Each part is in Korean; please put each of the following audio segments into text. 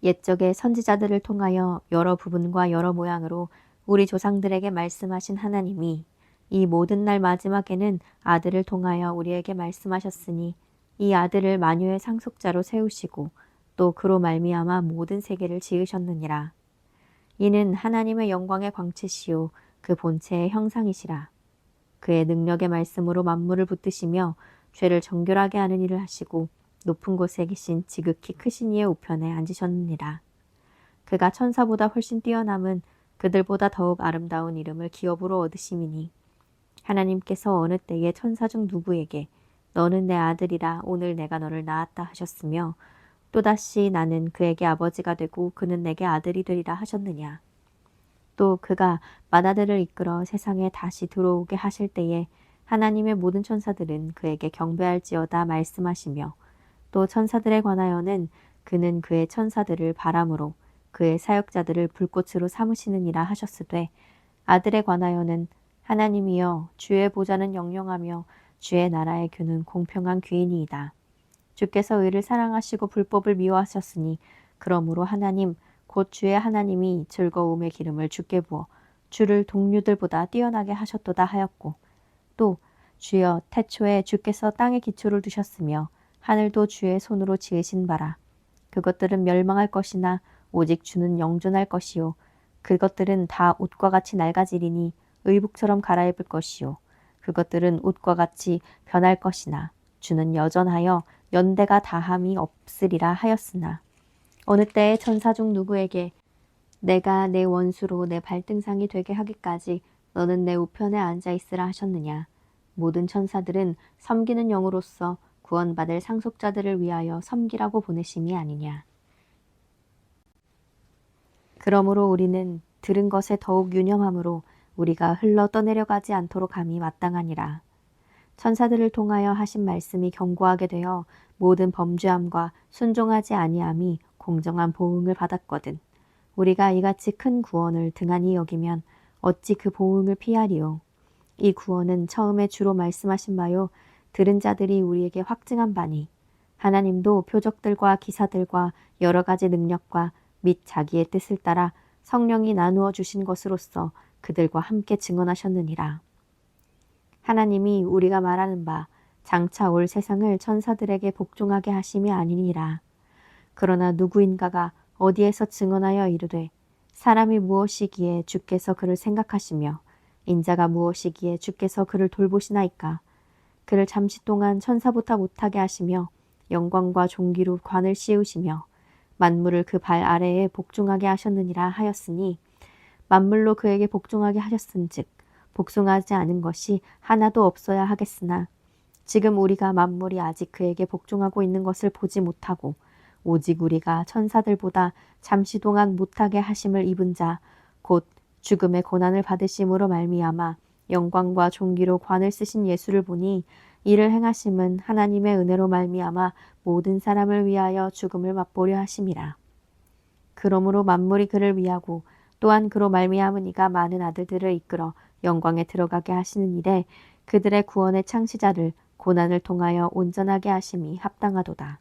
옛적의 선지자들을 통하여 여러 부분과 여러 모양으로 우리 조상들에게 말씀하신 하나님이 이 모든 날 마지막에는 아들을 통하여 우리에게 말씀하셨으니 이 아들을 만유의 상속자로 세우시고 또 그로 말미암아 모든 세계를 지으셨느니라. 이는 하나님의 영광의 광채시요 그 본체의 형상이시라. 그의 능력의 말씀으로 만물을 붙드시며 죄를 정결하게 하는 일을 하시고 높은 곳에 계신 지극히 크신 이의 우편에 앉으셨느니라. 그가 천사보다 훨씬 뛰어남은 그들보다 더욱 아름다운 이름을 기업으로 얻으심이니 하나님께서 어느 때에 천사 중 누구에게 너는 내 아들이라 오늘 내가 너를 낳았다 하셨으며 또다시 나는 그에게 아버지가 되고 그는 내게 아들이 되리라 하셨느냐. 또 그가 만아들을 이끌어 세상에 다시 들어오게 하실 때에 하나님의 모든 천사들은 그에게 경배할지어다 말씀하시며 또 천사들에 관하여는 그는 그의 천사들을 바람으로 그의 사역자들을 불꽃으로 삼으시느니라 하셨으되 아들에 관하여는 하나님이여 주의 보좌는 영영하며 주의 나라의 규는 공평한 규이니이다. 주께서 의를 사랑하시고 불법을 미워하셨으니 그러므로 하나님 곧 주의 하나님이 즐거움의 기름을 주께 부어 주를 동류들보다 뛰어나게 하셨도다 하였고 또 주여 태초에 주께서 땅에 기초를 두셨으며 하늘도 주의 손으로 지으신 바라. 그것들은 멸망할 것이나 오직 주는 영존할 것이요 그것들은 다 옷과 같이 낡아지리니 의복처럼 갈아입을 것이요 그것들은 옷과 같이 변할 것이나 주는 여전하여 연대가 다함이 없으리라 하였으나 어느 때에 천사 중 누구에게 내가 내 원수로 내 발등상이 되게 하기까지 너는 내 우편에 앉아 있으라 하셨느냐. 모든 천사들은 섬기는 영으로서 구원받을 상속자들을 위하여 섬기라고 보내심이 아니냐. 그러므로 우리는 들은 것에 더욱 유념함으로 우리가 흘러 떠내려가지 않도록 함이 마땅하니라. 천사들을 통하여 하신 말씀이 견고하게 되어 모든 범죄함과 순종하지 아니함이 공정한 보응을 받았거든. 우리가 이같이 큰 구원을 등한히 여기면 어찌 그 보응을 피하리요. 이 구원은 처음에 주로 말씀하신 바요 들은 자들이 우리에게 확증한 바니 하나님도 표적들과 기사들과 여러 가지 능력과 및 자기의 뜻을 따라 성령이 나누어 주신 것으로서 그들과 함께 증언하셨느니라. 하나님이 우리가 말하는 바 장차 올 세상을 천사들에게 복종하게 하심이 아니니라. 그러나 누구인가가 어디에서 증언하여 이르되 사람이 무엇이기에 주께서 그를 생각하시며 인자가 무엇이기에 주께서 그를 돌보시나이까. 그를 잠시 동안 천사보다 못하게 하시며 영광과 존귀로 관을 씌우시며 만물을 그 발 아래에 복종하게 하셨느니라 하였으니 만물로 그에게 복종하게 하셨은즉 복종하지 않은 것이 하나도 없어야 하겠으나 지금 우리가 만물이 아직 그에게 복종하고 있는 것을 보지 못하고 오직 우리가 천사들보다 잠시 동안 못하게 하심을 입은 자 곧 죽음의 고난을 받으심으로 말미암아 영광과 존귀로 관을 쓰신 예수를 보니 이를 행하심은 하나님의 은혜로 말미암아 모든 사람을 위하여 죽음을 맛보려 하심이라. 그러므로 만물이 그를 위하고 또한 그로 말미암은 이가 많은 아들들을 이끌어 영광에 들어가게 하시는 일에 그들의 구원의 창시자를 고난을 통하여 온전하게 하심이 합당하도다.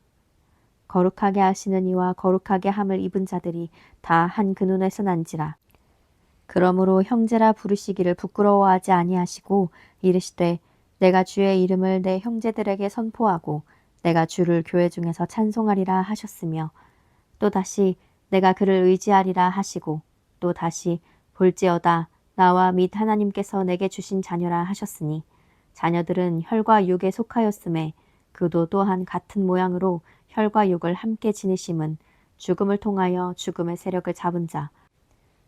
거룩하게 하시는 이와 거룩하게 함을 입은 자들이 다 한 근원에서 난지라. 그러므로 형제라 부르시기를 부끄러워하지 아니하시고 이르시되 내가 주의 이름을 내 형제들에게 선포하고 내가 주를 교회 중에서 찬송하리라 하셨으며 또다시 내가 그를 의지하리라 하시고 또다시 볼지어다 나와 및 하나님께서 내게 주신 자녀라 하셨으니 자녀들은 혈과 육에 속하였음에 그도 또한 같은 모양으로 혈과 육을 함께 지니심은 죽음을 통하여 죽음의 세력을 잡은 자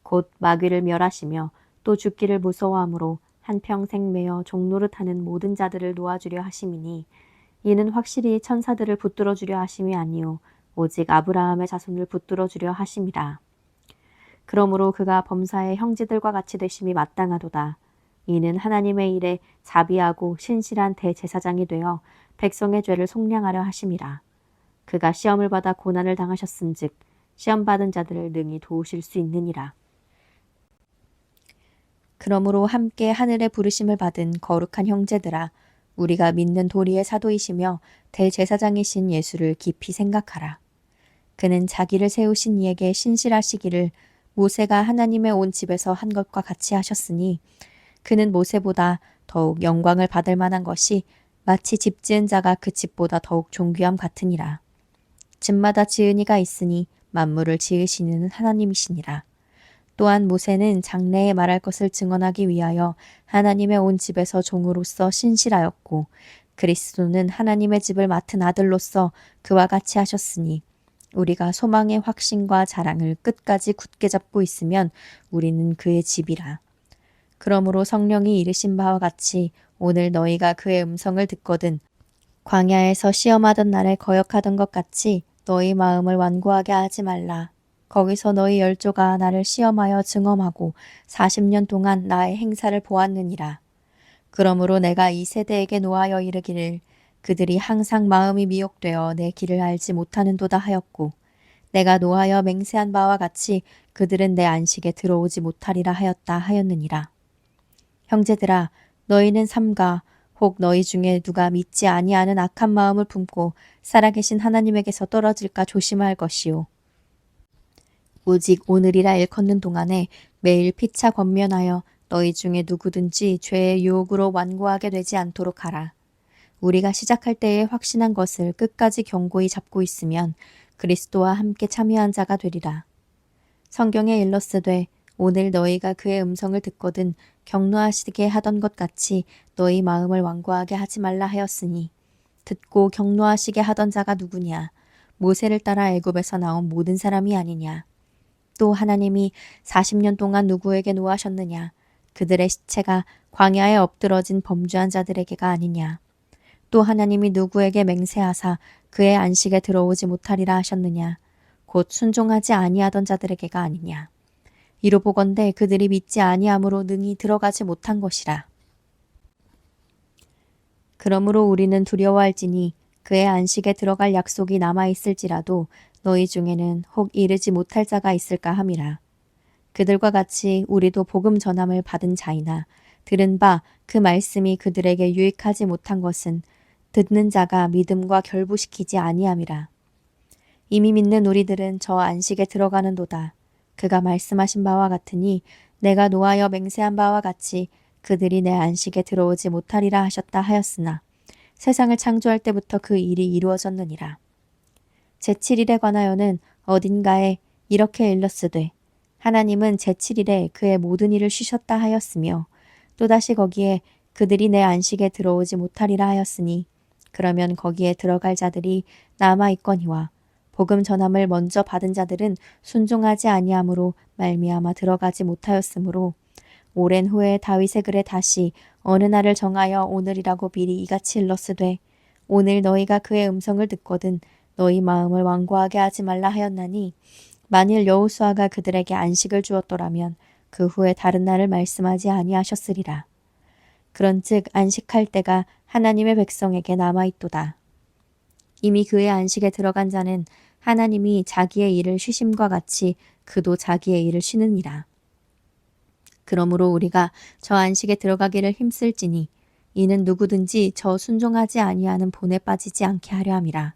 곧 마귀를 멸하시며 또 죽기를 무서워함으로 한평생 매어 종노릇하는 모든 자들을 놓아주려 하심이니 이는 확실히 천사들을 붙들어 주려 하심이 아니요 오직 아브라함의 자손을 붙들어 주려 하심이라. 그러므로 그가 범사의 형제들과 같이 되심이 마땅하도다. 이는 하나님의 일에 자비하고 신실한 대제사장이 되어 백성의 죄를 속량하려 하심이라. 그가 시험을 받아 고난을 당하셨은즉 시험받은 자들을 능히 도우실 수 있느니라. 그러므로 함께 하늘의 부르심을 받은 거룩한 형제들아 우리가 믿는 도리의 사도이시며 대제사장이신 예수를 깊이 생각하라. 그는 자기를 세우신 이에게 신실하시기를 모세가 하나님의 온 집에서 한 것과 같이 하셨으니 그는 모세보다 더욱 영광을 받을 만한 것이 마치 집 지은 자가 그 집보다 더욱 존귀함 같으니라. 집마다 지은 이가 있으니 만물을 지으시는 하나님이시니라. 또한 모세는 장래에 말할 것을 증언하기 위하여 하나님의 온 집에서 종으로서 신실하였고 그리스도는 하나님의 집을 맡은 아들로서 그와 같이 하셨으니 우리가 소망의 확신과 자랑을 끝까지 굳게 잡고 있으면 우리는 그의 집이라. 그러므로 성령이 이르신 바와 같이 오늘 너희가 그의 음성을 듣거든 광야에서 시험하던 날에 거역하던 것 같이 너희 마음을 완고하게 하지 말라. 거기서 너희 열조가 나를 시험하여 증험하고 40년 동안 나의 행사를 보았느니라. 그러므로 내가 이 세대에게 노하여 이르기를 그들이 항상 마음이 미혹되어 내 길을 알지 못하는도다 하였고 내가 노하여 맹세한 바와 같이 그들은 내 안식에 들어오지 못하리라 하였다 하였느니라. 형제들아 너희는 삼가 혹 너희 중에 누가 믿지 아니하는 악한 마음을 품고 살아계신 하나님에게서 떨어질까 조심할 것이요. 오직 오늘이라 일컫는 동안에 매일 피차 권면하여 너희 중에 누구든지 죄의 유혹으로 완고하게 되지 않도록 하라. 우리가 시작할 때에 확신한 것을 끝까지 견고히 잡고 있으면 그리스도와 함께 참여한 자가 되리라. 성경에 일렀으되 오늘 너희가 그의 음성을 듣거든 격노하시게 하던 것 같이 너희 마음을 완고하게 하지 말라 하였으니 듣고 격노하시게 하던 자가 누구냐? 모세를 따라 애굽에서 나온 모든 사람이 아니냐? 또 하나님이 40년 동안 누구에게 노하셨느냐? 그들의 시체가 광야에 엎드러진 범죄한 자들에게가 아니냐? 또 하나님이 누구에게 맹세하사 그의 안식에 들어오지 못하리라 하셨느냐? 곧 순종하지 아니하던 자들에게가 아니냐? 이로 보건대 그들이 믿지 아니함으로 능히 들어가지 못한 것이라. 그러므로 우리는 두려워할지니 그의 안식에 들어갈 약속이 남아있을지라도 너희 중에는 혹 이르지 못할 자가 있을까 함이라. 그들과 같이 우리도 복음 전함을 받은 자이나 들은 바 그 말씀이 그들에게 유익하지 못한 것은 듣는 자가 믿음과 결부시키지 아니함이라. 이미 믿는 우리들은 저 안식에 들어가는도다. 그가 말씀하신 바와 같으니 내가 노하여 맹세한 바와 같이 그들이 내 안식에 들어오지 못하리라 하셨다 하였으나 세상을 창조할 때부터 그 일이 이루어졌느니라. 제7일에 관하여는 어딘가에 이렇게 일렀으되 하나님은 제7일에 그의 모든 일을 쉬셨다 하였으며 또다시 거기에 그들이 내 안식에 들어오지 못하리라 하였으니 그러면 거기에 들어갈 자들이 남아있거니와 복음 전함을 먼저 받은 자들은 순종하지 아니함으로 말미암아 들어가지 못하였으므로 오랜 후에 다윗의 글에 다시 어느 날을 정하여 오늘이라고 미리 이같이 일렀으되 오늘 너희가 그의 음성을 듣거든 너희 마음을 완고하게 하지 말라 하였나니 만일 여호수아가 그들에게 안식을 주었더라면 그 후에 다른 날을 말씀하지 아니하셨으리라. 그런즉 안식할 때가 하나님의 백성에게 남아있도다. 이미 그의 안식에 들어간 자는 하나님이 자기의 일을 쉬심과 같이 그도 자기의 일을 쉬느니라. 그러므로 우리가 저 안식에 들어가기를 힘쓸지니 이는 누구든지 저 순종하지 아니하는 본에 빠지지 않게 하려 함이라.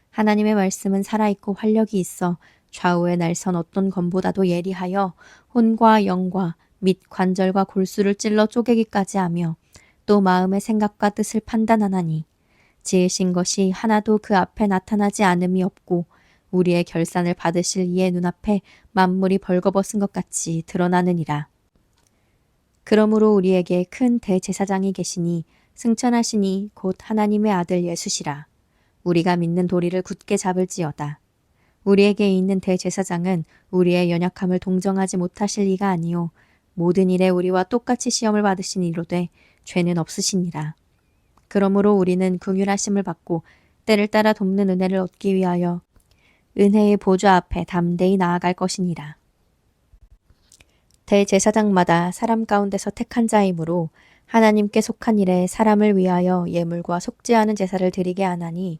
하나님의 말씀은 살아있고 활력이 있어 좌우에 날선 어떤 검보다도 예리하여 혼과 영과 및 관절과 골수를 찔러 쪼개기까지 하며 또 마음의 생각과 뜻을 판단하나니 지으신 것이 하나도 그 앞에 나타나지 않음이 없고 우리의 결산을 받으실 이의 눈앞에 만물이 벌거벗은 것 같이 드러나느니라. 그러므로 우리에게 큰 대제사장이 계시니 승천하시니 곧 하나님의 아들 예수시라. 우리가 믿는 도리를 굳게 잡을지어다. 우리에게 있는 대제사장은 우리의 연약함을 동정하지 못하실 이가 아니요 모든 일에 우리와 똑같이 시험을 받으신 이로되 죄는 없으시니라. 그러므로 우리는 긍휼하심을 받고 때를 따라 돕는 은혜를 얻기 위하여 은혜의 보좌 앞에 담대히 나아갈 것이니라. 대제사장마다 사람 가운데서 택한 자이므로 하나님께 속한 일에 사람을 위하여 예물과 속죄하는 제사를 드리게 하나니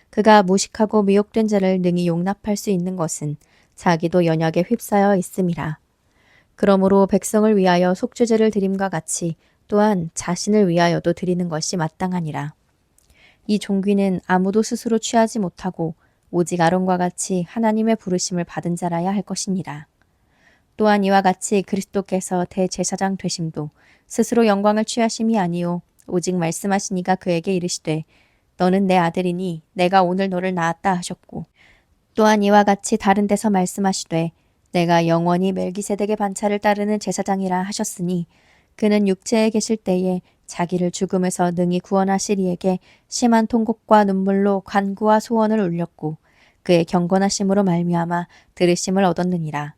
그가 무식하고 미혹된 자를 능히 용납할 수 있는 것은 자기도 연약에 휩싸여 있음이라. 그러므로 백성을 위하여 속죄제를 드림과 같이 또한 자신을 위하여도 드리는 것이 마땅하니라. 이 종귀는 아무도 스스로 취하지 못하고 오직 아론과 같이 하나님의 부르심을 받은 자라야 할 것이니라. 또한 이와 같이 그리스도께서 대제사장 되심도 스스로 영광을 취하심이 아니요 오직 말씀하시니가 그에게 이르시되 너는 내 아들이니 내가 오늘 너를 낳았다 하셨고 또한 이와 같이 다른 데서 말씀하시되 내가 영원히 멜기세덱의 반차를 따르는 제사장이라 하셨으니 그는 육체에 계실 때에 자기를 죽음에서 능히 구원하실 이에게 심한 통곡과 눈물로 간구와 소원을 울렸고 그의 경건하심으로 말미암아 들으심을 얻었느니라.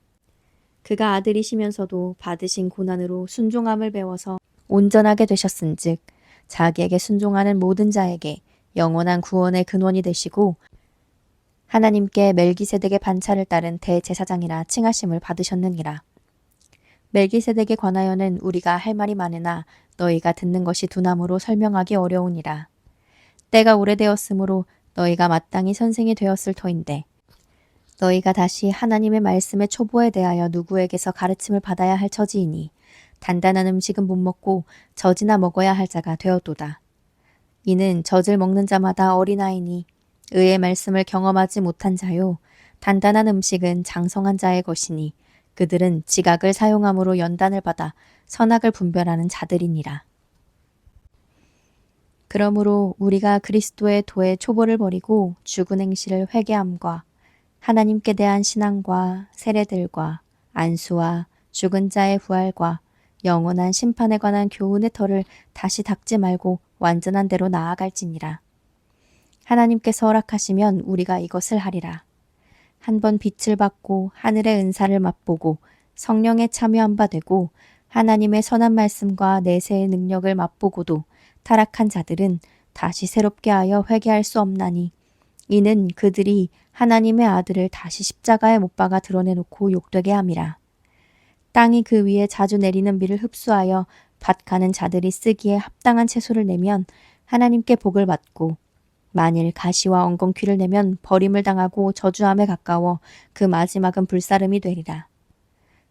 그가 아들이시면서도 받으신 고난으로 순종함을 배워서 온전하게 되셨은즉 자기에게 순종하는 모든 자에게 영원한 구원의 근원이 되시고 하나님께 멜기세덱의 반차를 따른 대제사장이라 칭하심을 받으셨느니라. 멜기세덱에 관하여는 우리가 할 말이 많으나 너희가 듣는 것이 두나무로 설명하기 어려우니라. 때가 오래되었으므로 너희가 마땅히 선생이 되었을 터인데 너희가 다시 하나님의 말씀의 초보에 대하여 누구에게서 가르침을 받아야 할 처지이니 단단한 음식은 못 먹고 젖이나 먹어야 할 자가 되었도다. 이는 젖을 먹는 자마다 어린아이니 의의 말씀을 경험하지 못한 자요 단단한 음식은 장성한 자의 것이니 그들은 지각을 사용함으로 연단을 받아 선악을 분별하는 자들이니라. 그러므로 우리가 그리스도의 도의 초보를 버리고 죽은 행실을 회개함과 하나님께 대한 신앙과 세례들과 안수와 죽은 자의 부활과 영원한 심판에 관한 교훈의 털을 다시 닦지 말고 완전한 대로 나아갈지니라. 하나님께서 허락하시면 우리가 이것을 하리라. 한번 빛을 받고 하늘의 은사를 맛보고 성령에 참여한 바 되고 하나님의 선한 말씀과 내세의 능력을 맛보고도 타락한 자들은 다시 새롭게 하여 회개할 수 없나니 이는 그들이 하나님의 아들을 다시 십자가에 못 박아 드러내놓고 욕되게 함이라. 땅이 그 위에 자주 내리는 비를 흡수하여 밭 가는 자들이 쓰기에 합당한 채소를 내면 하나님께 복을 받고 만일 가시와 엉겅퀴를 내면 버림을 당하고 저주함에 가까워 그 마지막은 불사름이 되리라.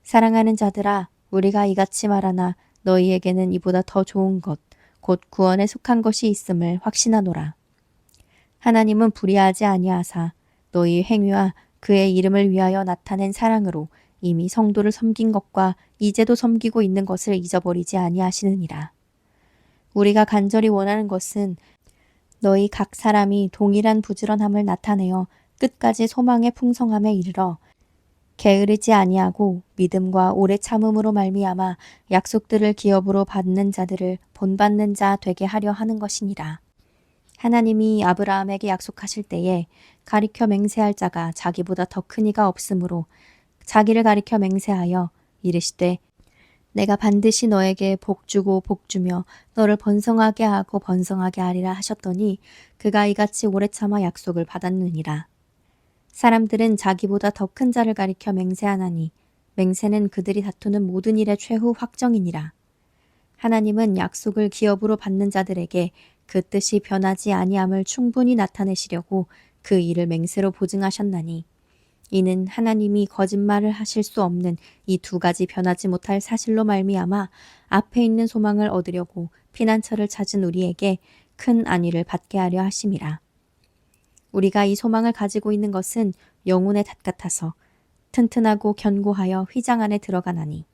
사랑하는 자들아 우리가 이같이 말하나 너희에게는 이보다 더 좋은 것 곧 구원에 속한 것이 있음을 확신하노라. 하나님은 불의하지 아니하사 너희 행위와 그의 이름을 위하여 나타낸 사랑으로 이미 성도를 섬긴 것과 이제도 섬기고 있는 것을 잊어버리지 아니하시느니라. 우리가 간절히 원하는 것은 너희 각 사람이 동일한 부지런함을 나타내어 끝까지 소망의 풍성함에 이르러 게으르지 아니하고 믿음과 오래 참음으로 말미암아 약속들을 기업으로 받는 자들을 본받는 자 되게 하려 하는 것이니라. 하나님이 아브라함에게 약속하실 때에 가리켜 맹세할 자가 자기보다 더 큰 이가 없으므로 자기를 가리켜 맹세하여 이르시되 내가 반드시 너에게 복 주고 복 주며 너를 번성하게 하고 번성하게 하리라 하셨더니 그가 이같이 오래 참아 약속을 받았느니라. 사람들은 자기보다 더 큰 자를 가리켜 맹세하나니 맹세는 그들이 다투는 모든 일의 최후 확정이니라. 하나님은 약속을 기업으로 받는 자들에게 그 뜻이 변하지 아니함을 충분히 나타내시려고 그 일을 맹세로 보증하셨나니 이는 하나님이 거짓말을 하실 수 없는 이 두 가지 변하지 못할 사실로 말미암아 앞에 있는 소망을 얻으려고 피난처를 찾은 우리에게 큰 안위를 받게 하려 하심이라. 우리가 이 소망을 가지고 있는 것은 영혼의 닷 같아서 튼튼하고 견고하여 휘장 안에 들어가나니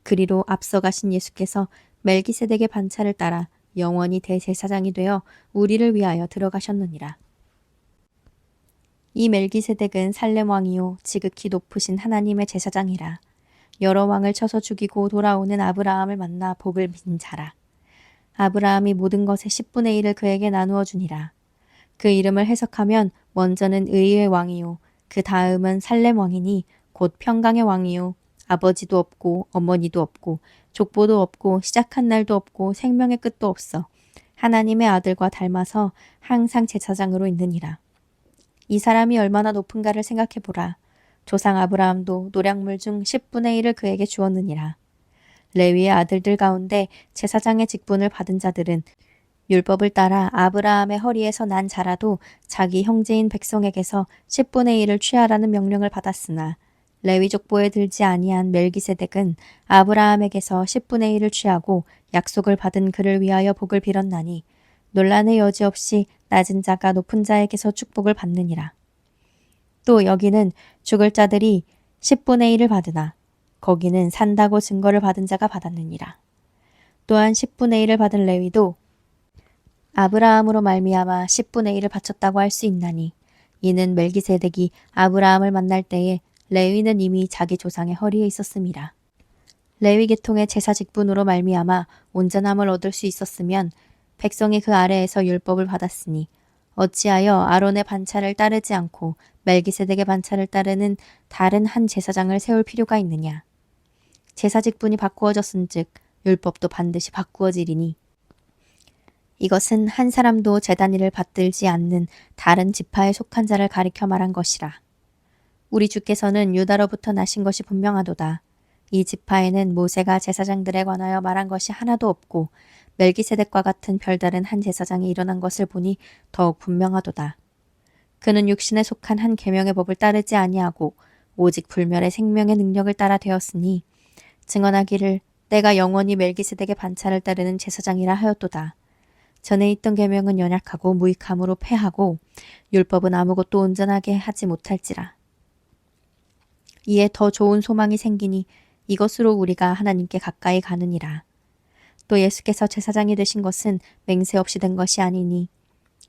그리로 앞서가신 예수께서 멜기세덱의 반차를 따라 영원히 대제사장이 되어 우리를 위하여 들어가셨느니라. 이 멜기세덱은 살렘 왕이요 지극히 높으신 하나님의 제사장이라. 여러 왕을 쳐서 죽이고 돌아오는 아브라함을 만나 복을 빈 자라. 아브라함이 모든 것의 10분의 1을 그에게 나누어 주니라. 그 이름을 해석하면 먼저는 의의 왕이요 그 다음은 살렘 왕이니 곧 평강의 왕이요 아버지도 없고 어머니도 없고 족보도 없고 시작한 날도 없고 생명의 끝도 없어 하나님의 아들과 닮아서 항상 제사장으로 있느니라. 이 사람이 얼마나 높은가를 생각해보라. 조상 아브라함도 노량물 중 10분의 1을 그에게 주었느니라. 레위의 아들들 가운데 제사장의 직분을 받은 자들은 율법을 따라 아브라함의 허리에서 난 자라도 자기 형제인 백성에게서 10분의 1을 취하라는 명령을 받았으나 레위 족보에 들지 아니한 멜기세덱은 아브라함에게서 10분의 1을 취하고 약속을 받은 그를 위하여 복을 빌었나니 논란의 여지 없이 낮은 자가 높은 자에게서 축복을 받느니라. 또 여기는 죽을 자들이 10분의 1을 받으나 거기는 산다고 증거를 받은 자가 받았느니라. 또한 10분의 1을 받은 레위도 아브라함으로 말미암아 10분의 1을 바쳤다고 할 수 있나니 이는 멜기세덱이 아브라함을 만날 때에 레위는 이미 자기 조상의 허리에 있었음이라. 레위 계통의 제사 직분으로 말미암아 온전함을 얻을 수 있었으면 백성이 그 아래에서 율법을 받았으니 어찌하여 아론의 반차를 따르지 않고 멜기세덱의 반차를 따르는 다른 한 제사장을 세울 필요가 있느냐. 제사 직분이 바꾸어졌은즉 율법도 반드시 바꾸어지리니 이것은 한 사람도 제단 일을 받들지 않는 다른 지파에 속한 자를 가리켜 말한 것이라. 우리 주께서는 유다로부터 나신 것이 분명하도다. 이 지파에는 모세가 제사장들에 관하여 말한 것이 하나도 없고 멜기세덱과 같은 별다른 한 제사장이 일어난 것을 보니 더욱 분명하도다. 그는 육신에 속한 한 계명의 법을 따르지 아니하고 오직 불멸의 생명의 능력을 따라 되었으니 증언하기를 내가 영원히 멜기세덱의 반차를 따르는 제사장이라 하였도다. 전에 있던 계명은 연약하고 무익함으로 패하고 율법은 아무것도 온전하게 하지 못할지라. 이에 더 좋은 소망이 생기니 이것으로 우리가 하나님께 가까이 가느니라. 또 예수께서 제사장이 되신 것은 맹세 없이 된 것이 아니니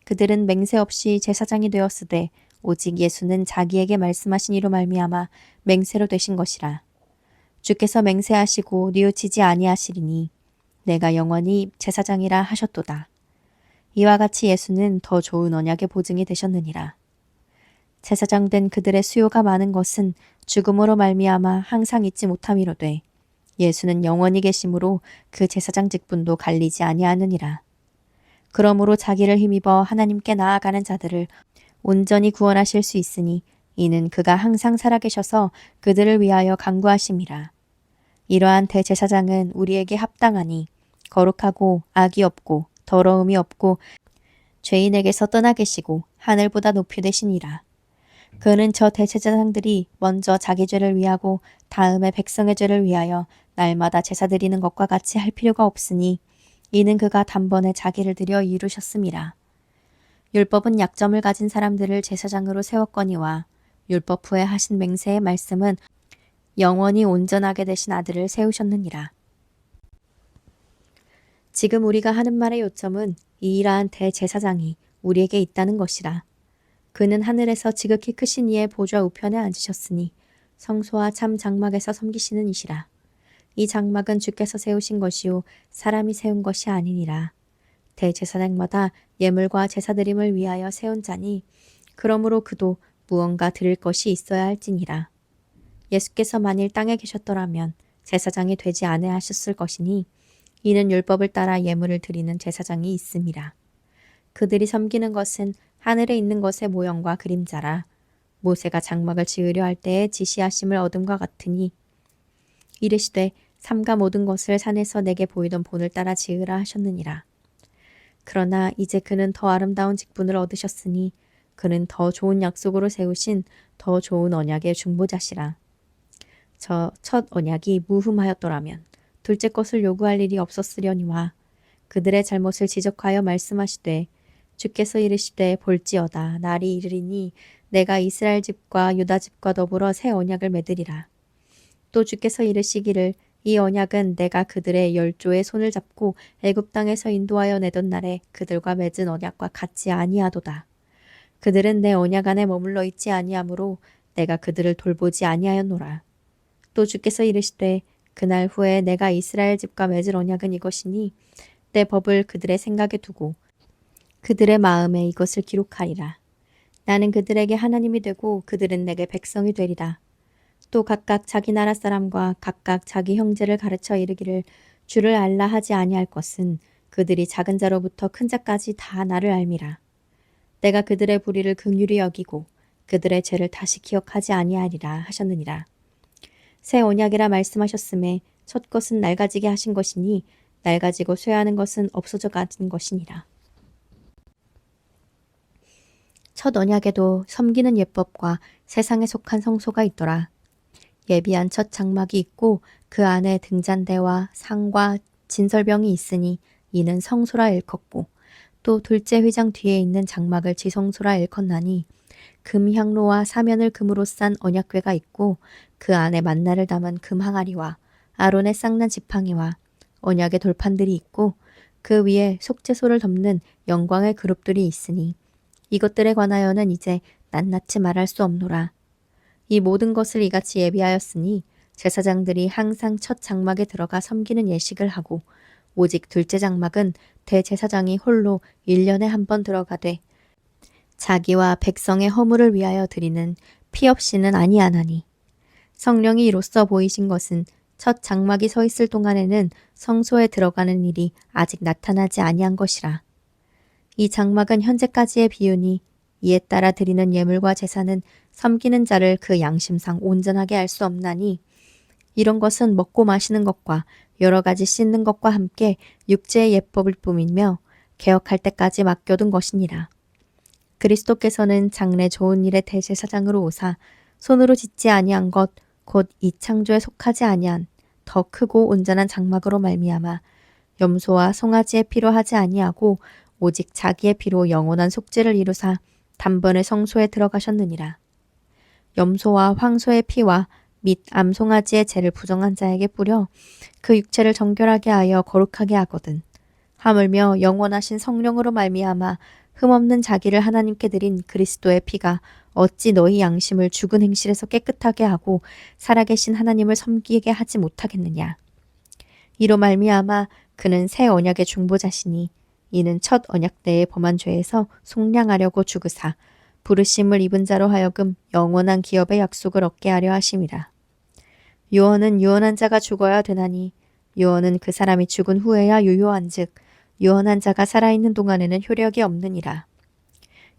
그들은 맹세 없이 제사장이 되었으되 오직 예수는 자기에게 말씀하신 이로 말미암아 맹세로 되신 것이라. 주께서 맹세하시고 뉘우치지 아니하시리니 내가 영원히 제사장이라 하셨도다. 이와 같이 예수는 더 좋은 언약의 보증이 되셨느니라. 제사장 된 그들의 수요가 많은 것은 죽음으로 말미암아 항상 잊지 못함이로되 예수는 영원히 계심으로 그 제사장 직분도 갈리지 아니하느니라. 그러므로 자기를 힘입어 하나님께 나아가는 자들을 온전히 구원하실 수 있으니 이는 그가 항상 살아계셔서 그들을 위하여 간구하심이라. 이러한 대제사장은 우리에게 합당하니 거룩하고 악이 없고 더러움이 없고 죄인에게서 떠나 계시고 하늘보다 높이 되시니라. 그는 저 대제사장들이 먼저 자기 죄를 위하고 다음에 백성의 죄를 위하여 날마다 제사 드리는 것과 같이 할 필요가 없으니 이는 그가 단번에 자기를 들여 이루셨음이라. 율법은 약점을 가진 사람들을 제사장으로 세웠거니와 율법 후에 하신 맹세의 말씀은 영원히 온전하게 되신 아들을 세우셨느니라. 지금 우리가 하는 말의 요점은 이러한 대제사장이 우리에게 있다는 것이라. 그는 하늘에서 지극히 크신 이의 보좌 우편에 앉으셨으니 성소와 참 장막에서 섬기시는 이시라. 이 장막은 주께서 세우신 것이요 사람이 세운 것이 아니니라. 대제사장마다 예물과 제사드림을 위하여 세운 자니 그러므로 그도 무언가 드릴 것이 있어야 할지니라. 예수께서 만일 땅에 계셨더라면 제사장이 되지 아니하셨을 것이니 이는 율법을 따라 예물을 드리는 제사장이 있음이라. 그들이 섬기는 것은 하늘에 있는 것의 모형과 그림자라. 모세가 장막을 지으려 할 때에 지시하심을 얻음과 같으니 이르시되 삼가 모든 것을 산에서 내게 보이던 본을 따라 지으라 하셨느니라. 그러나 이제 그는 더 아름다운 직분을 얻으셨으니 그는 더 좋은 약속으로 세우신 더 좋은 언약의 중보자시라. 저 첫 언약이 무흠하였더라면 둘째 것을 요구할 일이 없었으려니와 그들의 잘못을 지적하여 말씀하시되 주께서 이르시되 볼지어다 날이 이르리니 내가 이스라엘 집과 유다 집과 더불어 새 언약을 맺으리라. 또 주께서 이르시기를 이 언약은 내가 그들의 열조의 손을 잡고 애굽 땅에서 인도하여 내던 날에 그들과 맺은 언약과 같지 아니하도다. 그들은 내 언약 안에 머물러 있지 아니하므로 내가 그들을 돌보지 아니하였노라. 또 주께서 이르시되 그날 후에 내가 이스라엘 집과 맺을 언약은 이것이니 내 법을 그들의 생각에 두고 그들의 마음에 이것을 기록하리라. 나는 그들에게 하나님이 되고 그들은 내게 백성이 되리라. 또 각각 자기 나라 사람과 각각 자기 형제를 가르쳐 이르기를 주를 알라 하지 아니할 것은 그들이 작은 자로부터 큰 자까지 다 나를 알미라. 내가 그들의 불의를 긍휼히 여기고 그들의 죄를 다시 기억하지 아니하리라 하셨느니라. 새 언약이라 말씀하셨음에 첫 것은 낡아지게 하신 것이니 낡아지고 쇠하는 것은 없어져 가진 것이니라. 첫 언약에도 섬기는 예법과 세상에 속한 성소가 있더라. 예비한 첫 장막이 있고 그 안에 등잔대와 상과 진설병이 있으니 이는 성소라 일컫고 또 둘째 휘장 뒤에 있는 장막을 지성소라 일컫나니 금 향로와 사면을 금으로 싼 언약궤가 있고 그 안에 만나를 담은 금 항아리와 아론의 쌍난 지팡이와 언약의 돌판들이 있고 그 위에 속죄소를 덮는 영광의 그룹들이 있으니 이것들에 관하여는 이제 낱낱이 말할 수 없노라. 이 모든 것을 이같이 예비하였으니 제사장들이 항상 첫 장막에 들어가 섬기는 예식을 하고 오직 둘째 장막은 대제사장이 홀로 1년에 한 번 들어가되 자기와 백성의 허물을 위하여 드리는 피 없이는 아니하나니 성령이 이로써 보이신 것은 첫 장막이 서 있을 동안에는 성소에 들어가는 일이 아직 나타나지 아니한 것이라. 이 장막은 현재까지의 비유니 이에 따라 드리는 예물과 제사는 섬기는 자를 그 양심상 온전하게 할 수 없나니 이런 것은 먹고 마시는 것과 여러 가지 씻는 것과 함께 육체의 예법일 뿐이며 개혁할 때까지 맡겨둔 것이니라. 그리스도께서는 장래 좋은 일의 대제사장으로 오사 손으로 짓지 아니한 것 곧 이 창조에 속하지 아니한 더 크고 온전한 장막으로 말미암아 염소와 송아지의 피로 하지 아니하고 오직 자기의 피로 영원한 속죄를 이루사 단번에 성소에 들어가셨느니라. 염소와 황소의 피와 및 암송아지의 죄를 부정한 자에게 뿌려 그 육체를 정결하게 하여 거룩하게 하거든. 하물며 영원하신 성령으로 말미암아 흠없는 자기를 하나님께 드린 그리스도의 피가 어찌 너희 양심을 죽은 행실에서 깨끗하게 하고 살아계신 하나님을 섬기게 하지 못하겠느냐. 이로 말미암아 그는 새 언약의 중보자시니 이는 첫 언약 때의 범한 죄에서 속량하려고 죽으사 부르심을 입은 자로 하여금 영원한 기업의 약속을 얻게 하려 하심이라. 유언은 유언한 자가 죽어야 되나니 유언은 그 사람이 죽은 후에야 유효한즉 유언한 자가 살아있는 동안에는 효력이 없느니라.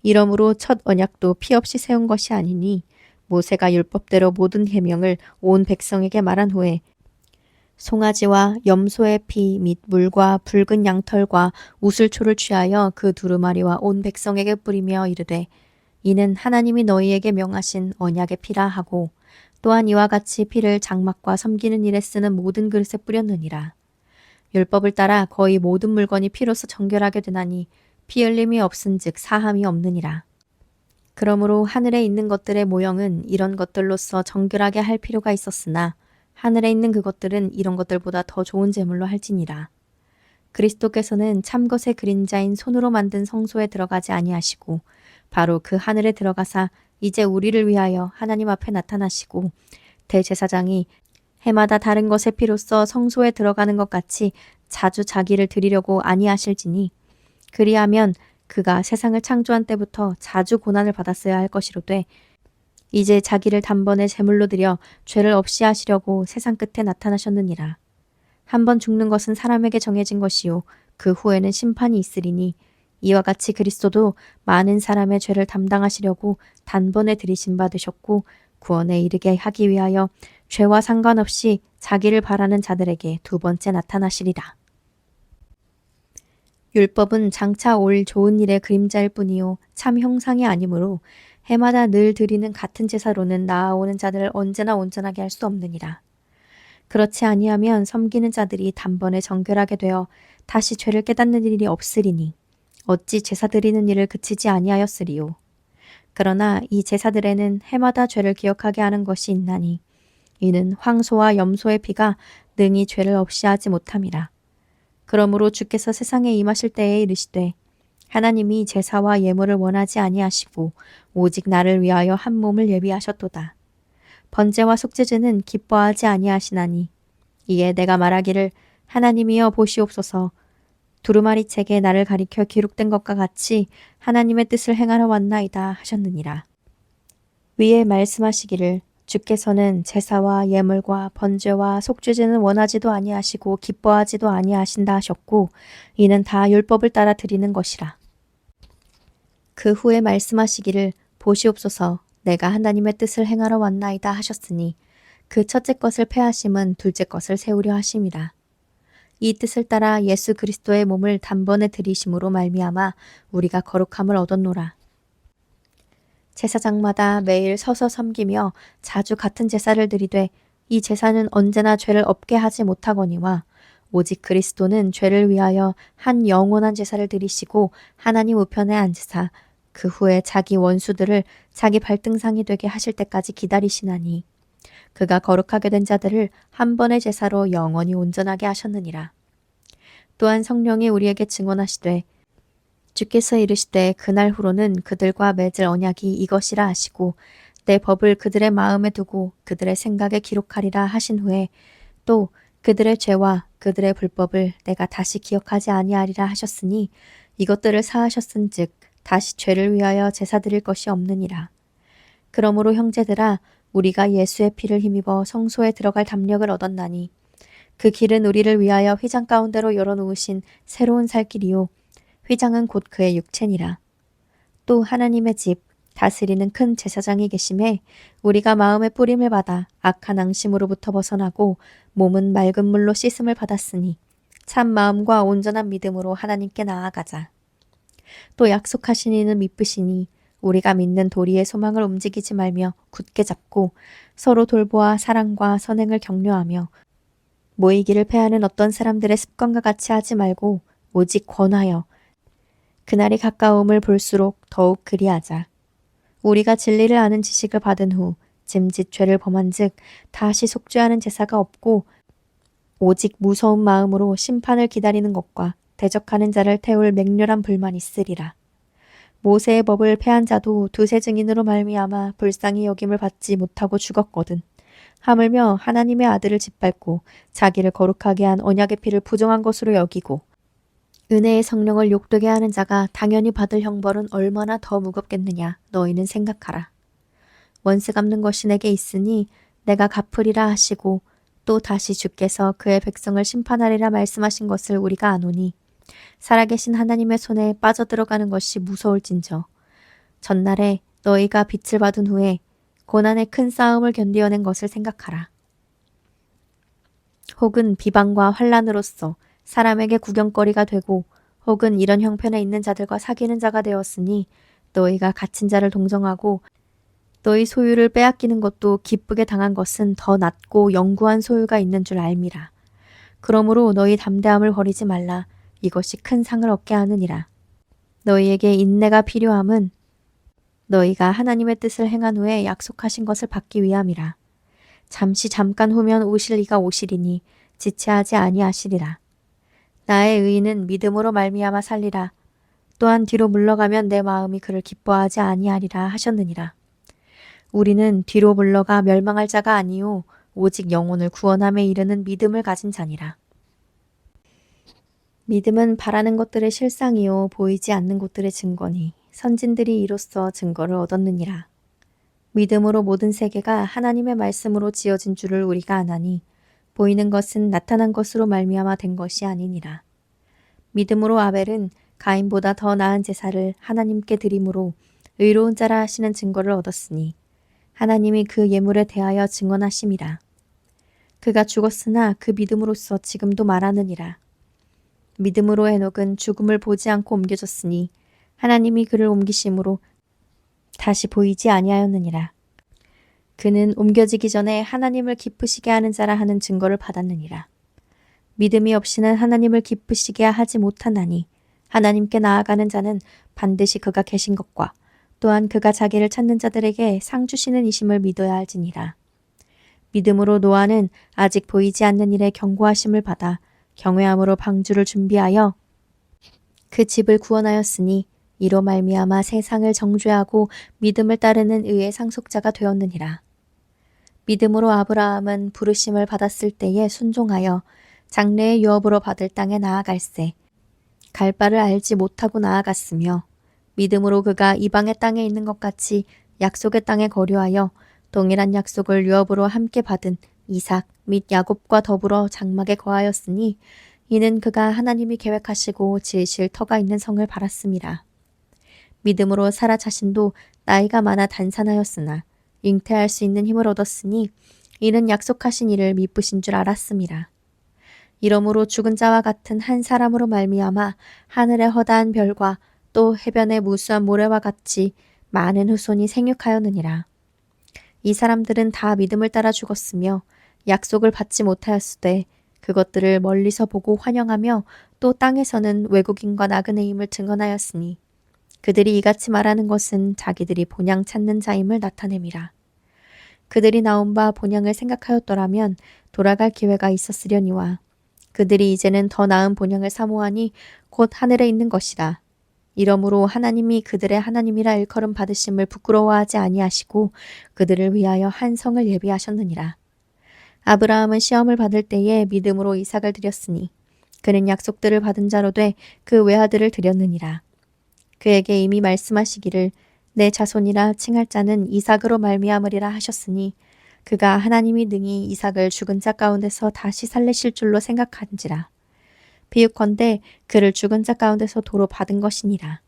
이러므로 첫 언약도 피 없이 세운 것이 아니니 모세가 율법대로 모든 계명을 온 백성에게 말한 후에 송아지와 염소의 피 및 물과 붉은 양털과 우슬초를 취하여 그 두루마리와 온 백성에게 뿌리며 이르되 이는 하나님이 너희에게 명하신 언약의 피라 하고 또한 이와 같이 피를 장막과 섬기는 일에 쓰는 모든 그릇에 뿌렸느니라. 율법을 따라 거의 모든 물건이 피로서 정결하게 되나니 피 흘림이 없은즉 사함이 없느니라. 그러므로 하늘에 있는 것들의 모형은 이런 것들로서 정결하게 할 필요가 있었으나 하늘에 있는 그것들은 이런 것들보다 더 좋은 제물로 할지니라. 그리스도께서는 참것의 그림자인 손으로 만든 성소에 들어가지 아니하시고 바로 그 하늘에 들어가사 이제 우리를 위하여 하나님 앞에 나타나시고 대제사장이 해마다 다른 것의 피로써 성소에 들어가는 것 같이 자주 자기를 드리려고 아니하실지니 그리하면 그가 세상을 창조한 때부터 자주 고난을 받았어야 할 것이로되 이제 자기를 단번에 제물로 드려 죄를 없이 하시려고 세상 끝에 나타나셨느니라. 한 번 죽는 것은 사람에게 정해진 것이요 그 후에는 심판이 있으리니 이와 같이 그리스도도 많은 사람의 죄를 담당하시려고 단번에 들이신 바 되셨고 구원에 이르게 하기 위하여 죄와 상관없이 자기를 바라는 자들에게 두 번째 나타나시리라. 율법은 장차 올 좋은 일의 그림자일 뿐이요 참 형상이 아니므로 해마다 늘 드리는 같은 제사로는 나아오는 자들을 언제나 온전하게 할 수 없느니라. 그렇지 아니하면 섬기는 자들이 단번에 정결하게 되어 다시 죄를 깨닫는 일이 없으리니 어찌 제사 드리는 일을 그치지 아니하였으리요. 그러나 이 제사들에는 해마다 죄를 기억하게 하는 것이 있나니 이는 황소와 염소의 피가 능히 죄를 없이 하지 못함이라. 그러므로 주께서 세상에 임하실 때에 이르시되 하나님이 제사와 예물을 원하지 아니하시고 오직 나를 위하여 한 몸을 예비하셨도다. 번제와 속죄제는 기뻐하지 아니하시나니 이에 내가 말하기를 하나님이여 보시옵소서 두루마리 책에 나를 가리켜 기록된 것과 같이 하나님의 뜻을 행하러 왔나이다 하셨느니라. 위에 말씀하시기를 주께서는 제사와 예물과 번제와 속죄제는 원하지도 아니하시고 기뻐하지도 아니하신다 하셨고 이는 다 율법을 따라 드리는 것이라. 그 후에 말씀하시기를 보시옵소서 내가 하나님의 뜻을 행하러 왔나이다 하셨으니 그 첫째 것을 폐하심은 둘째 것을 세우려 하심이라. 이 뜻을 따라 예수 그리스도의 몸을 단번에 들이심으로 말미암아 우리가 거룩함을 얻었노라. 제사장마다 매일 서서 섬기며 자주 같은 제사를 드리되 이 제사는 언제나 죄를 없게 하지 못하거니와 오직 그리스도는 죄를 위하여 한 영원한 제사를 드리시고 하나님 우편에 앉으사 그 후에 자기 원수들을 자기 발등상이 되게 하실 때까지 기다리시나니 그가 거룩하게 된 자들을 한 번의 제사로 영원히 온전하게 하셨느니라. 또한 성령이 우리에게 증언하시되 주께서 이르시되 그날 후로는 그들과 맺을 언약이 이것이라 하시고 내 법을 그들의 마음에 두고 그들의 생각에 기록하리라 하신 후에 또 그들의 죄와 그들의 불법을 내가 다시 기억하지 아니하리라 하셨으니 이것들을 사하셨은즉 다시 죄를 위하여 제사 드릴 것이 없느니라. 그러므로 형제들아 우리가 예수의 피를 힘입어 성소에 들어갈 담력을 얻었나니 그 길은 우리를 위하여 휘장 가운데로 열어놓으신 새로운 살 길이요 휘장은 곧 그의 육체니라. 또 하나님의 집 다스리는 큰 제사장이 계심에 우리가 마음의 뿌림을 받아 악한 앙심으로부터 벗어나고 몸은 맑은 물로 씻음을 받았으니 참 마음과 온전한 믿음으로 하나님께 나아가자. 또 약속하신 이는 미쁘시니 우리가 믿는 도리의 소망을 움직이지 말며 굳게 잡고 서로 돌보아 사랑과 선행을 격려하며 모이기를 패하는 어떤 사람들의 습관과 같이 하지 말고 오직 권하여 그날이 가까움을 볼수록 더욱 그리하자. 우리가 진리를 아는 지식을 받은 후 짐짓 죄를 범한즉 다시 속죄하는 제사가 없고 오직 무서운 마음으로 심판을 기다리는 것과 대적하는 자를 태울 맹렬한 불만 있으리라. 모세의 법을 폐한 자도 두세 증인으로 말미암아 불쌍히 여김을 받지 못하고 죽었거든. 하물며 하나님의 아들을 짓밟고 자기를 거룩하게 한 언약의 피를 부정한 것으로 여기고 은혜의 성령을 욕되게 하는 자가 당연히 받을 형벌은 얼마나 더 무겁겠느냐 너희는 생각하라. 원수 갚는 것이 내게 있으니 내가 갚으리라 하시고 또 다시 주께서 그의 백성을 심판하리라 말씀하신 것을 우리가 아노니 살아계신 하나님의 손에 빠져들어가는 것이 무서울진저 전날에 너희가 빛을 받은 후에 고난의 큰 싸움을 견디어낸 것을 생각하라. 혹은 비방과 환란으로써 사람에게 구경거리가 되고 혹은 이런 형편에 있는 자들과 사귀는 자가 되었으니 너희가 갇힌 자를 동정하고 너희 소유를 빼앗기는 것도 기쁘게 당한 것은 더 낫고 영구한 소유가 있는 줄 알미라. 그러므로 너희 담대함을 버리지 말라. 이것이 큰 상을 얻게 하느니라. 너희에게 인내가 필요함은 너희가 하나님의 뜻을 행한 후에 약속하신 것을 받기 위함이라. 잠깐 후면 오실 이가 오시리니 지체하지 아니하시리라. 나의 의인은 믿음으로 말미암아 살리라. 또한 뒤로 물러가면 내 마음이 그를 기뻐하지 아니하리라 하셨느니라. 우리는 뒤로 물러가 멸망할 자가 아니요 오직 영혼을 구원함에 이르는 믿음을 가진 자니라. 믿음은 바라는 것들의 실상이요 보이지 않는 것들의 증거니 선진들이 이로써 증거를 얻었느니라. 믿음으로 모든 세계가 하나님의 말씀으로 지어진 줄을 우리가 아나니 보이는 것은 나타난 것으로 말미암아 된 것이 아니니라. 믿음으로 아벨은 가인보다 더 나은 제사를 하나님께 드림으로 의로운 자라 하시는 증거를 얻었으니 하나님이 그 예물에 대하여 증언하심이라. 그가 죽었으나 그 믿음으로써 지금도 말하느니라. 믿음으로 헤녹은 죽음을 보지 않고 옮겨졌으니 하나님이 그를 옮기심으로 다시 보이지 아니하였느니라. 그는 옮겨지기 전에 하나님을 기쁘시게 하는 자라 하는 증거를 받았느니라. 믿음이 없이는 하나님을 기쁘시게 하지 못하나니 하나님께 나아가는 자는 반드시 그가 계신 것과 또한 그가 자기를 찾는 자들에게 상 주시는 이심을 믿어야 할지니라. 믿음으로 노아는 아직 보이지 않는 일에 경고하심을 받아 경외함으로 방주를 준비하여 그 집을 구원하였으니 이로 말미암아 세상을 정죄하고 믿음을 따르는 의의 상속자가 되었느니라. 믿음으로 아브라함은 부르심을 받았을 때에 순종하여 장래의 유업으로 받을 땅에 나아갈새 갈 바를 알지 못하고 나아갔으며 믿음으로 그가 이방의 땅에 있는 것 같이 약속의 땅에 거류하여 동일한 약속을 유업으로 함께 받은 이삭 및 야곱과 더불어 장막에 거하였으니 이는 그가 하나님이 계획하시고 지으실 터가 있는 성을 바랐음이라. 믿음으로 사라 자신도 나이가 많아 단산하였으나 잉태할 수 있는 힘을 얻었으니 이는 약속하신 이를 미쁘신 줄 알았음이라. 이러므로 죽은 자와 같은 한 사람으로 말미암아 하늘의 허다한 별과 또 해변의 무수한 모래와 같이 많은 후손이 생육하였느니라. 이 사람들은 다 믿음을 따라 죽었으며 약속을 받지 못하였으되 그것들을 멀리서 보고 환영하며 또 땅에서는 외국인과 나그네임을 증언하였으니 그들이 이같이 말하는 것은 자기들이 본향 찾는 자임을 나타냄이라. 그들이 나온 바 본향을 생각하였더라면 돌아갈 기회가 있었으려니와 그들이 이제는 더 나은 본향을 사모하니 곧 하늘에 있는 것이라. 이러므로 하나님이 그들의 하나님이라 일컬음 받으심을 부끄러워하지 아니하시고 그들을 위하여 한 성을 예비하셨느니라. 아브라함은 시험을 받을 때에 믿음으로 이삭을 드렸으니 그는 약속들을 받은 자로 돼 그 외아들을 드렸느니라. 그에게 이미 말씀하시기를 내 자손이라 칭할 자는 이삭으로 말미암으리라 하셨으니 그가 하나님이 능히 이삭을 죽은 자 가운데서 다시 살리실 줄로 생각한지라. 비유컨대 그를 죽은 자 가운데서 도로 받은 것이니라.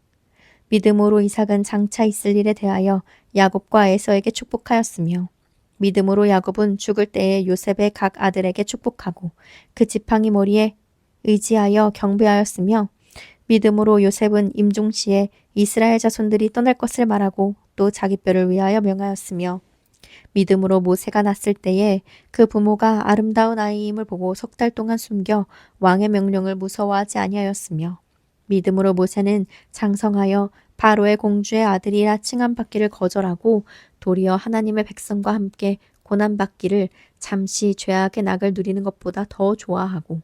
믿음으로 이삭은 장차 있을 일에 대하여 야곱과 에서에게 축복하였으며 믿음으로 야곱은 죽을 때에 요셉의 각 아들에게 축복하고 그 지팡이 머리에 의지하여 경배하였으며 믿음으로 요셉은 임종시에 이스라엘 자손들이 떠날 것을 말하고 또 자기 뼈를 위하여 명하였으며 믿음으로 모세가 났을 때에 그 부모가 아름다운 아이임을 보고 석 달 동안 숨겨 왕의 명령을 무서워하지 아니하였으며 믿음으로 모세는 장성하여 바로의 공주의 아들이라 칭함받기를 거절하고 도리어 하나님의 백성과 함께 고난받기를 잠시 죄악의 낙을 누리는 것보다 더 좋아하고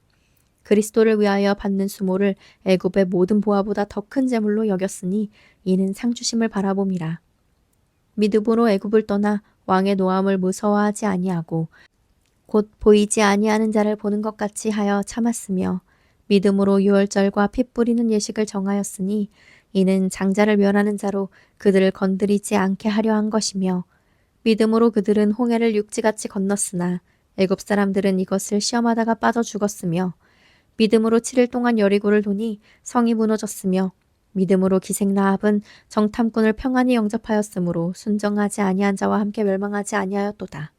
그리스도를 위하여 받는 수모를 애굽의 모든 보화보다 더 큰 재물로 여겼으니 이는 상주심을 바라봄이라. 믿음으로 애굽을 떠나 왕의 노함을 무서워하지 아니하고 곧 보이지 아니하는 자를 보는 것 같이 하여 참았으며 믿음으로 유월절과 피 뿌리는 예식을 정하였으니 이는 장자를 멸하는 자로 그들을 건드리지 않게 하려 한 것이며 믿음으로 그들은 홍해를 육지같이 건넜으나 애굽 사람들은 이것을 시험하다가 빠져 죽었으며 믿음으로 7일 동안 여리고를 도니 성이 무너졌으며 믿음으로 기생라합은 정탐꾼을 평안히 영접하였으므로 순정하지 아니한 자와 함께 멸망하지 아니하였도다.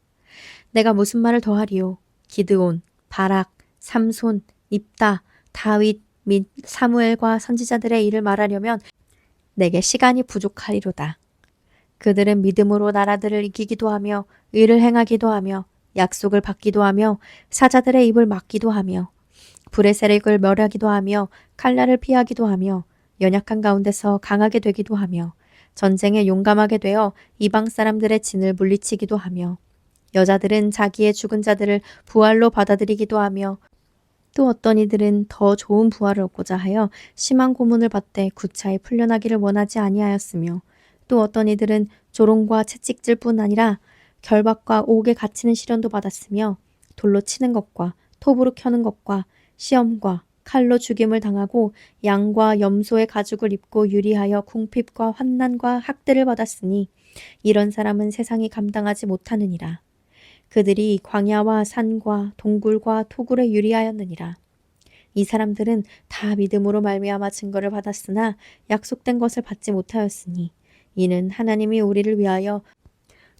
내가 무슨 말을 더하리요? 기드온, 바락, 삼손, 입다, 다윗 및 사무엘과 선지자들의 일을 말하려면 내게 시간이 부족하리로다. 그들은 믿음으로 나라들을 이기기도 하며 의를 행하기도 하며 약속을 받기도 하며 사자들의 입을 막기도 하며 불의 세력을 멸하기도 하며 칼날을 피하기도 하며 연약한 가운데서 강하게 되기도 하며 전쟁에 용감하게 되어 이방 사람들의 진을 물리치기도 하며 여자들은 자기의 죽은 자들을 부활로 받아들이기도 하며 또 어떤 이들은 더 좋은 부활을 얻고자 하여 심한 고문을 받되 구차히 풀려나기를 원하지 아니하였으며 또 어떤 이들은 조롱과 채찍질 뿐 아니라 결박과 옥에 갇히는 시련도 받았으며 돌로 치는 것과 톱으로 켜는 것과 시험과 칼로 죽임을 당하고 양과 염소의 가죽을 입고 유리하여 궁핍과 환난과 학대를 받았으니 이런 사람은 세상이 감당하지 못하느니라. 그들이 광야와 산과 동굴과 토굴에 유리하였느니라. 이 사람들은 다 믿음으로 말미암아 증거를 받았으나 약속된 것을 받지 못하였으니 이는 하나님이 우리를 위하여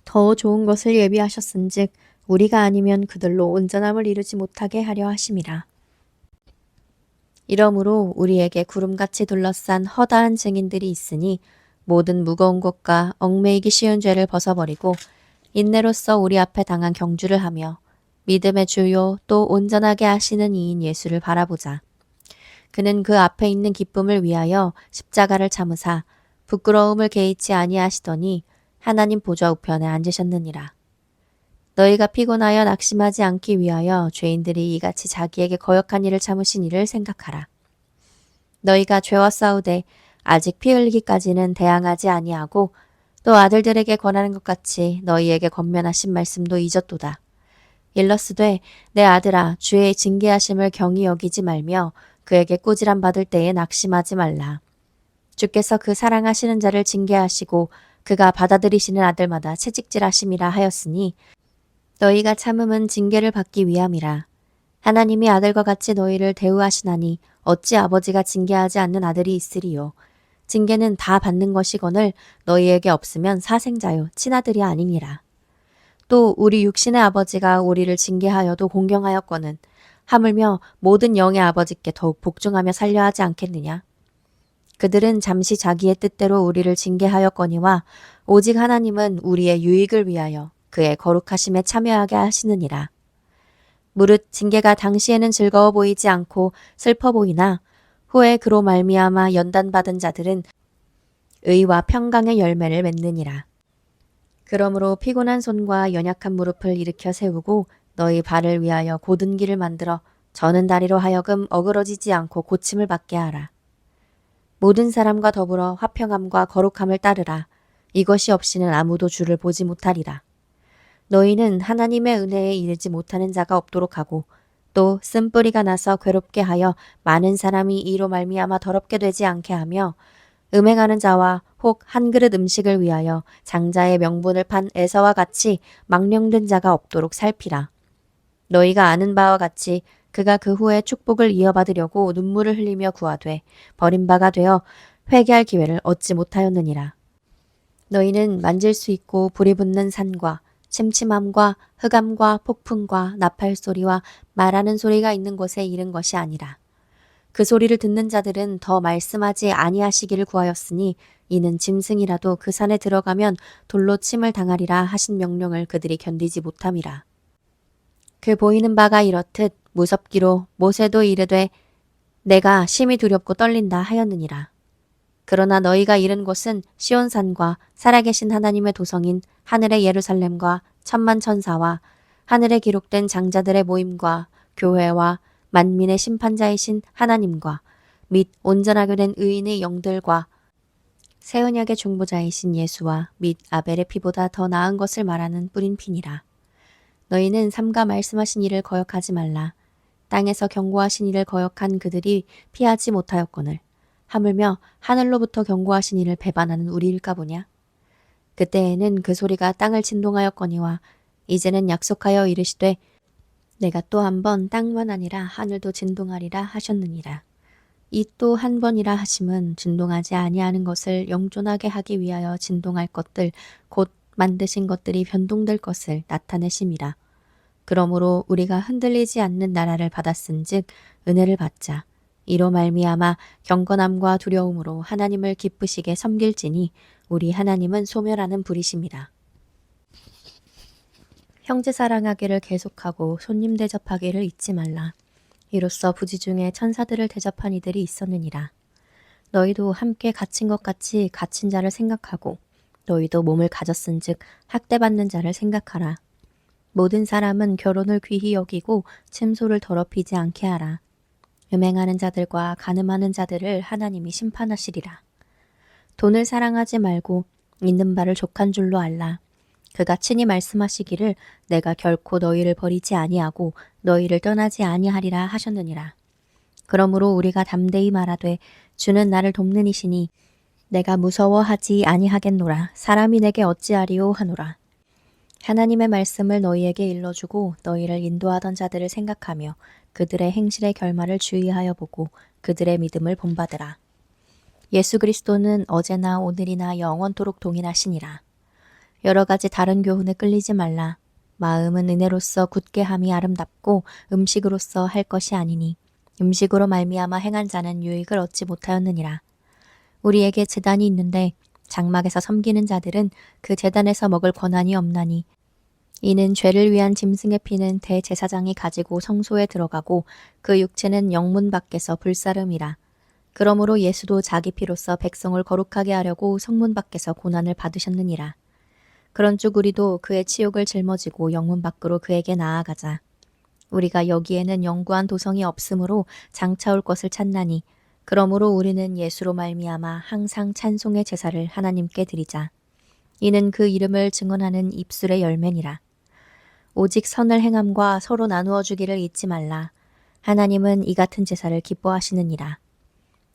더 좋은 것을 예비하셨은즉 우리가 아니면 그들로 온전함을 이루지 못하게 하려 하심이라. 이러므로 우리에게 구름같이 둘러싼 허다한 증인들이 있으니 모든 무거운 것과 얽매이기 쉬운 죄를 벗어버리고 인내로써 우리 앞에 당한 경주를 하며 믿음의 주요 또 온전하게 하시는 이인 예수를 바라보자. 그는 그 앞에 있는 기쁨을 위하여 십자가를 참으사 부끄러움을 개의치 아니하시더니 하나님 보좌 우편에 앉으셨느니라. 너희가 피곤하여 낙심하지 않기 위하여 죄인들이 이같이 자기에게 거역한 일을 참으신 이를 생각하라. 너희가 죄와 싸우되 아직 피 흘리기까지는 대항하지 아니하고 또 아들들에게 권하는 것 같이 너희에게 권면하신 말씀도 잊었도다. 일러스되 내 아들아 주의 징계하심을 경히 여기지 말며 그에게 꾸지람 받을 때에 낙심하지 말라. 주께서 그 사랑하시는 자를 징계하시고 그가 받아들이시는 아들마다 채찍질하심이라 하였으니 너희가 참음은 징계를 받기 위함이라. 하나님이 아들과 같이 너희를 대우하시나니 어찌 아버지가 징계하지 않는 아들이 있으리요. 징계는 다 받는 것이거늘 너희에게 없으면 사생자요 친아들이 아니니라. 또 우리 육신의 아버지가 우리를 징계하여도 공경하였거늘 하물며 모든 영의 아버지께 더욱 복종하며 살려 하지 않겠느냐. 그들은 잠시 자기의 뜻대로 우리를 징계하였거니와 오직 하나님은 우리의 유익을 위하여 그의 거룩하심에 참여하게 하시느니라. 무릇 징계가 당시에는 즐거워 보이지 않고 슬퍼 보이나 후에 그로 말미암아 연단받은 자들은 의와 평강의 열매를 맺느니라. 그러므로 피곤한 손과 연약한 무릎을 일으켜 세우고 너희 발을 위하여 곧은 길을 만들어 저는 다리로 하여금 어그러지지 않고 고침을 받게 하라. 모든 사람과 더불어 화평함과 거룩함을 따르라. 이것이 없이는 아무도 주를 보지 못하리라. 너희는 하나님의 은혜에 이르지 못하는 자가 없도록 하고 또 쓴뿌리가 나서 괴롭게 하여 많은 사람이 이로 말미암아 더럽게 되지 않게 하며 음행하는 자와 혹 한 그릇 음식을 위하여 장자의 명분을 판 에서와 같이 망령된 자가 없도록 살피라. 너희가 아는 바와 같이 그가 그 후에 축복을 이어받으려고 눈물을 흘리며 구하되 버림바가 되어 회개할 기회를 얻지 못하였느니라. 너희는 만질 수 있고 불이 붙는 산과 침침함과 흑암과 폭풍과 나팔 소리와 말하는 소리가 있는 곳에 이른 것이 아니라 그 소리를 듣는 자들은 더 말씀하지 아니하시기를 구하였으니 이는 짐승이라도 그 산에 들어가면 돌로 침을 당하리라 하신 명령을 그들이 견디지 못함이라. 그 보이는 바가 이렇듯 무섭기로 모세도 이르되 내가 심히 두렵고 떨린다 하였느니라. 그러나 너희가 이른 곳은 시온산과 살아계신 하나님의 도성인 하늘의 예루살렘과 천만 천사와 하늘에 기록된 장자들의 모임과 교회와 만민의 심판자이신 하나님과 및 온전하게 된 의인의 영들과 새 언약의 중보자이신 예수와 및 아벨의 피보다 더 나은 것을 말하는 뿌린 피니라. 너희는 삼가 말씀하신 이를 거역하지 말라. 땅에서 경고하신 이를 거역한 그들이 피하지 못하였거늘 하물며 하늘로부터 경고하신 이를 배반하는 우리일까 보냐. 그때에는 그 소리가 땅을 진동하였거니와 이제는 약속하여 이르시되 내가 또 한 번 땅만 아니라 하늘도 진동하리라 하셨느니라. 이 또 한 번이라 하심은 진동하지 아니하는 것을 영존하게 하기 위하여 진동할 것들 곧 만드신 것들이 변동될 것을 나타내심이라. 그러므로 우리가 흔들리지 않는 나라를 받았은즉 은혜를 받자. 이로 말미암아 경건함과 두려움으로 하나님을 기쁘시게 섬길지니 우리 하나님은 소멸하는 불이심이라. 형제 사랑하기를 계속하고 손님 대접하기를 잊지 말라. 이로써 부지 중에 천사들을 대접한 이들이 있었느니라. 너희도 함께 갇힌 것 같이 갇힌 자를 생각하고 너희도 몸을 가졌은즉 학대받는 자를 생각하라. 모든 사람은 결혼을 귀히 여기고 침소를 더럽히지 않게 하라. 음행하는 자들과 간음하는 자들을 하나님이 심판하시리라. 돈을 사랑하지 말고 있는 바를 족한 줄로 알라. 그가 친히 말씀하시기를 내가 결코 너희를 버리지 아니하고 너희를 떠나지 아니하리라 하셨느니라. 그러므로 우리가 담대히 말하되 주는 나를 돕는 이시니 내가 무서워하지 아니하겠노라. 사람이 내게 어찌하리요 하노라. 하나님의 말씀을 너희에게 일러주고 너희를 인도하던 자들을 생각하며 그들의 행실의 결말을 주의하여 보고 그들의 믿음을 본받으라. 예수 그리스도는 어제나 오늘이나 영원토록 동일하시니라. 여러 가지 다른 교훈에 끌리지 말라. 마음은 은혜로서 굳게 함이 아름답고 음식으로서 할 것이 아니니 음식으로 말미암아 행한 자는 유익을 얻지 못하였느니라. 우리에게 제단이 있는데 장막에서 섬기는 자들은 그 제단에서 먹을 권한이 없나니 이는 죄를 위한 짐승의 피는 대제사장이 가지고 성소에 들어가고 그 육체는 영문 밖에서 불사름이라. 그러므로 예수도 자기 피로써 백성을 거룩하게 하려고 성문 밖에서 고난을 받으셨느니라. 그런즉 우리도 그의 치욕을 짊어지고 영문 밖으로 그에게 나아가자. 우리가 여기에는 영구한 도성이 없으므로 장차올 것을 찾나니 그러므로 우리는 예수로 말미암아 항상 찬송의 제사를 하나님께 드리자. 이는 그 이름을 증언하는 입술의 열매니라. 오직 선을 행함과 서로 나누어 주기를 잊지 말라. 하나님은 이 같은 제사를 기뻐하시느니라.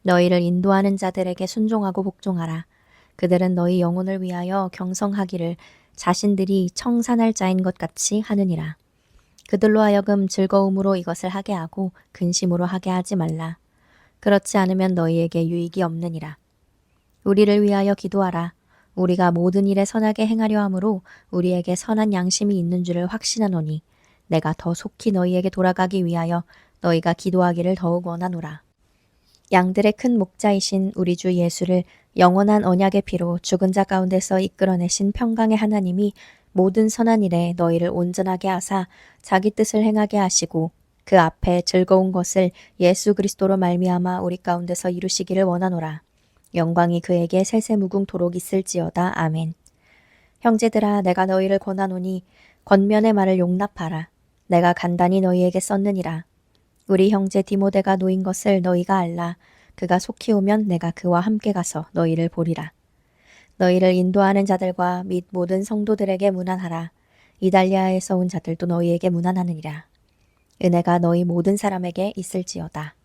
너희를 인도하는 자들에게 순종하고 복종하라. 그들은 너희 영혼을 위하여 경성하기를 자신들이 청산할 자인 것 같이 하느니라. 그들로 하여금 즐거움으로 이것을 하게 하고 근심으로 하게 하지 말라. 그렇지 않으면 너희에게 유익이 없느니라. 우리를 위하여 기도하라. 우리가 모든 일에 선하게 행하려 함으로 우리에게 선한 양심이 있는 줄을 확신하노니 내가 더 속히 너희에게 돌아가기 위하여 너희가 기도하기를 더욱 원하노라. 양들의 큰 목자이신 우리 주 예수를 영원한 언약의 피로 죽은 자 가운데서 이끌어내신 평강의 하나님이 모든 선한 일에 너희를 온전하게 하사 자기 뜻을 행하게 하시고 그 앞에 즐거운 것을 예수 그리스도로 말미암아 우리 가운데서 이루시기를 원하노라. 영광이 그에게 세세무궁토록 있을지어다. 아멘. 형제들아, 내가 너희를 권하노니 권면의 말을 용납하라. 내가 간단히 너희에게 썼느니라. 우리 형제 디모데가 놓인 것을 너희가 알라. 그가 속히 오면 내가 그와 함께 가서 너희를 보리라. 너희를 인도하는 자들과 및 모든 성도들에게 문안하라. 이달리아에서 온 자들도 너희에게 문안하느니라. 은혜가 너희 모든 사람에게 있을지어다.